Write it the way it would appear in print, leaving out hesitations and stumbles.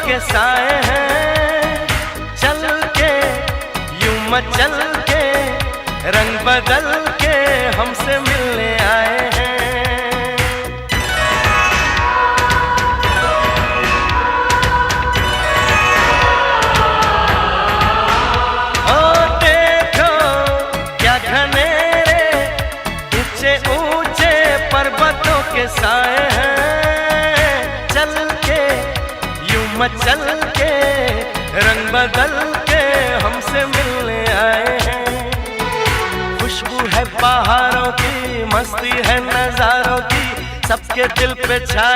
के साए हैं, चल के यूं मचल के रंग बदल के हमसे मिलने आए हैं। ओ देखो क्या घनेरे ऊंचे ऊंचे पर्वतों के साए हैं, चल के यूं मचल के रंग बदल के हमसे मिलने आए हैं। खुशबू है बहारों की, मस्ती है नजारों की, सबके दिल पे छाए